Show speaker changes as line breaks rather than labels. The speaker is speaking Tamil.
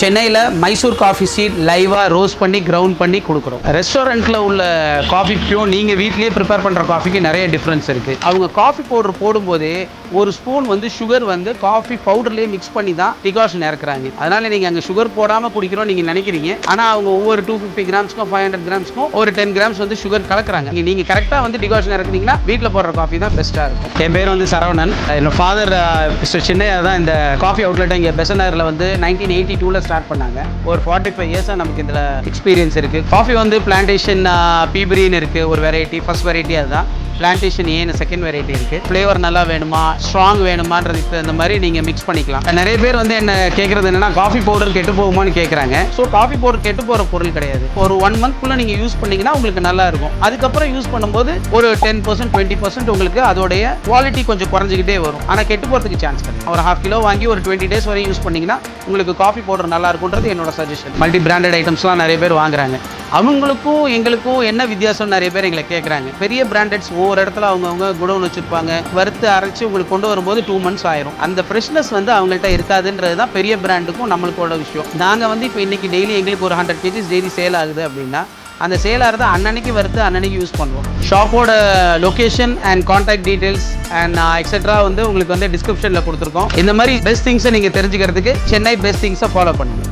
சென்னையில் மைசூர் காஃபி சீட் லைவாக ரோஸ்ட் பண்ணி கிரவுண்ட் பண்ணி கொடுக்குறோம். ரெஸ்டாரண்ட்டில் உள்ள காஃபிக்கும் நீங்கள் வீட்லேயே ப்ரிப்பேர் பண்ணுற காஃபிக்கு நிறைய டிஃப்ரென்ஸ் இருக்குது. அவங்க காஃபி பவுடர் போடும்போதே ஒரு ஸ்பூன் வந்து சுகர் வந்து காஃபி பவுடர்லேயே மிக்ஸ் பண்ணி தான் டிகாஷன் இறக்குறாங்க. அதனால் நீங்கள் அங்கே சுகர் போடாமல் குடிக்கிறோம் நீங்கள் நினைக்கிறீங்க. ஆனால் அவங்க ஒவ்வொரு 250 கிராம்ஸ்க்கும் 500 கிராம்ஸ்க்கும் ஒரு 10 கிராம்ஸ் வந்து சுகர் கலக்குறாங்க. நீங்கள் கரெக்டாக வந்து டிகாஷன் இறக்குனீங்கன்னா வீட்டில் போடுற காஃபி தான் பெஸ்ட்டாக இருக்கும். என் பேர் வந்து சரவணன். என்னோட ஃபாதர் மிஸ்டர் சின்னையா தான் இந்த காஃபி அவுட்லெட்டை இங்கே பெசனரில் வந்து 1982 ஸ்டார்ட் பண்ணாங்க. ஒரு 45 இயர்ஸாக நமக்கு இதில் எக்ஸ்பீரியன்ஸ் இருக்குது. காஃபி வந்து பிளான்டேஷன் பீபரின்னு இருக்குது ஒரு வெரைட்டி, ஃபர்ஸ்ட் வெரைட்டி அதுதான். பிளான்டேஷன் ஏன்னு செகண்ட் வெரைட்டி இருக்குது. ஃப்ளேவர் நல்லா வேணுமா ஸ்ட்ராங் வேணுமான்றதுக்கு இந்த மாதிரி நீங்கள் மிக்ஸ் பண்ணிக்கலாம். நிறைய பேர் வந்து என்ன கேட்குறது என்னன்னா காஃபி பவுடர் கெட்டு போகுமான்னு கேட்குறாங்க. ஸோ காஃபி பவுடர் கெட்டு போகிற பொருள் கிடையாது. ஒரு 1 மந்த்க்குள்ளே நீங்கள் யூஸ் பண்ணிங்கன்னா உங்களுக்கு நல்லா இருக்கும். அதுக்கப்புறம் யூஸ் பண்ணும்போது ஒரு 10% 20% உங்களுக்கு அதோடைய குவாலிட்டி கொஞ்சம் குறைஞ்சிக்கிட்டே வரும். ஆனால் கெட்டு போகிறதுக்கு சான்ஸ் கிடையாது. ஒரு 1/2 கிலோ வாங்கி ஒரு 20 days வரையும் யூஸ் பண்ணிங்கன்னா உங்களுக்கு காஃபி பவுடர் நல்லா இருக்குன்றது என்னோட சஜஷன். மல்டி பிராண்டட் ஐட்டம்ஸ்லாம் நிறைய பேர் வாங்குறாங்க. அவங்களுக்கும் எங்களுக்கும் என்ன வித்தியாசம் நிறைய பேர் எங்களை கேட்குறாங்க. பெரிய பிராண்டட்ஸ் ஒவ்வொரு இடத்துல அவங்கவுங்க குடோன் வச்சுருப்பாங்க. வறுத்து அரைச்சி உங்களுக்கு கொண்டு வரும்போது 2 months ஆயிரும். அந்த ஃப்ரெஷ்னஸ் வந்து அவங்கள்ட்ட இருக்காதுன்றது தான் பெரிய பிராண்டுக்கும் நம்மளுக்கோட விஷயம். நாங்கள் வந்து இப்போ இன்றைக்கி டெய்லி எங்களுக்கு ஒரு 100 kgs டெய்லி சேல் ஆகுது அப்படின்னா அந்த சேலாக தான் அன்னன்னைக்கு வறுத்து அன்னன்னைக்கு யூஸ் பண்ணுவோம். ஷாப்போட location and contact details and etcetera வந்து உங்களுக்கு வந்து டிஸ்கிரிப்ஷனில் கொடுத்துருக்கோம். இந்த மாதிரி பெஸ்ட் திங்ஸை நீங்கள் தெரிஞ்சுக்கிறதுக்கு சென்னை பெஸ்ட் திங்ஸை ஃபாலோ பண்ணுங்கள்.